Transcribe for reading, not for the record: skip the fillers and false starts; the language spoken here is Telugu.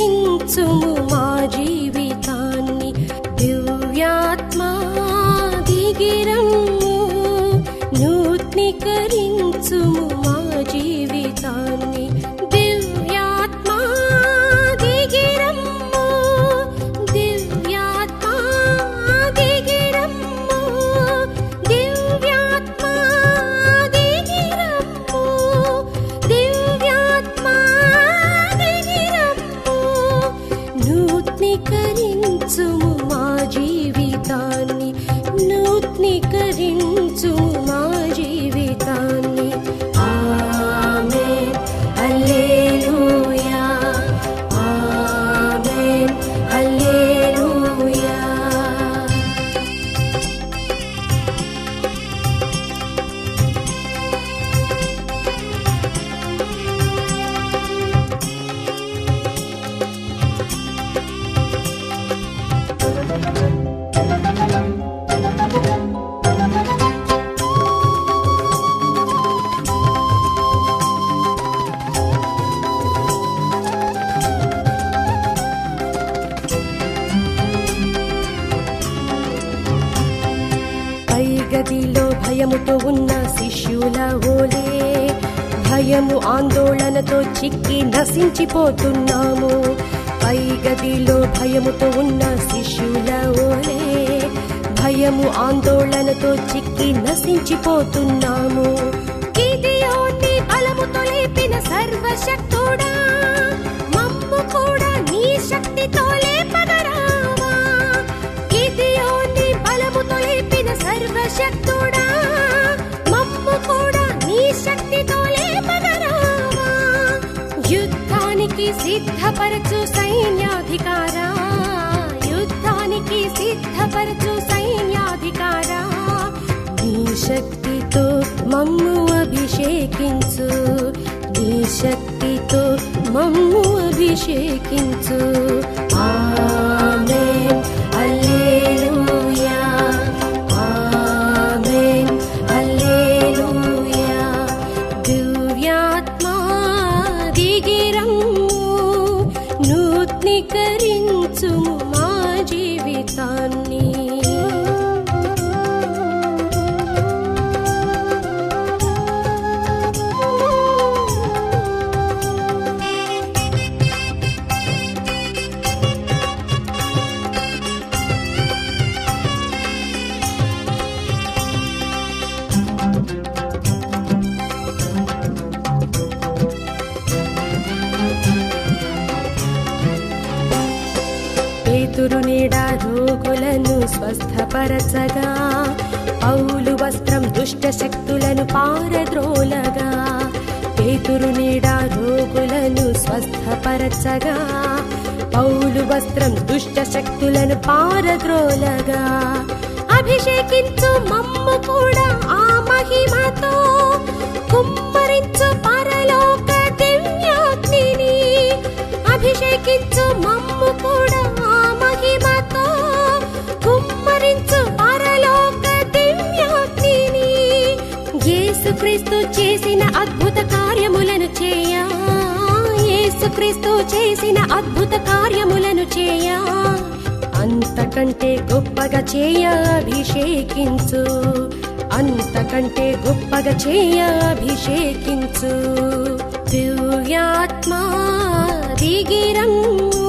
నూత్నీకరించుము మా జీవితాన్ని దివ్యాత్మా దిగిరమ్ము నూత్నీకరించుము మా జీవితాన్ని దివ్యాత్మా దిగిరమ్ము దివ్యాత్మా దిగిరమ్ము దివ్యాత్మా దిగిరమ్ము దివ్యాత్మా దిగిరమ్ము నూత్నీకరించుము మా జీవితాన్ని నూత్నీకరించుము మా జీవితాన్ని ఆమేన్ హల్లెలూయా ఆమేన్ హల్లెలూయా. పై గదిలో భయముతో ఉన్న శిష్యుల ఓలే భయము ఆందోళనతో చిక్కి నశించిపోతున్నాము. పై గదిలో భయముతో ఉన్న శిష్యుల ఓలే భయము ఆందోళనతో చిక్కి నశించిపోతున్నాము. గిదెయోని బలముతో లేపిన సర్వశక్తుడా మమ్ము కూడా నీ శక్తితో లేపగరావా. గిదెయోని బలముతో లేపిన సర్వశక్తుడా మమ్ము కూడా నీ శక్తితో లేపగరావా. యుద్ధానికి సిద్ధపరచు సైన్యాధికారా యుద్ధానికి సిద్ధపరచు సైన్యాధికారా నీ శక్తితో మమ్ము అభిషేకించు నీ శక్తితో మమ్ము అభిషేకించు. ఆమేన్ హల్లెలూయా ఆమేన్ హల్లెలూయా. దివ్యాత్మా దిగిరమ్ము నూత్నీకరించుము మా జీవితాన్ని. పేతురు నీడ రోగులను స్వస్థపరచగా పౌలు వస్త్రం దుష్ట శక్తులను పారద్రోలగా. పేతురు నీడ రోగులను స్వస్థపరచగా పౌలు వస్త్రం దుష్ట శక్తులను పారద్రోలగా. అభిషేకించు మమ్ము కూడా ఆ మహిమతో కుమ్మరించు పరలోక దివ్యాగ్నిని. అభిషేకించు మమ్ము కూడా ఆ మహిమతో కుమ్మరించు పరలోక దివ్యాగ్నిని. యేసుక్రీస్తు చేసిన అద్భుత కార్యములను చేయ యేసుక్రీస్తు చేసిన అద్భుత కార్యములను చేయ అంతకంటే గొప్పగా చేయ అభిషేకించు అంతకంటే గొప్పగా చేయ అభిషేకించు. దివ్యాత్మా దిగిరమ్ము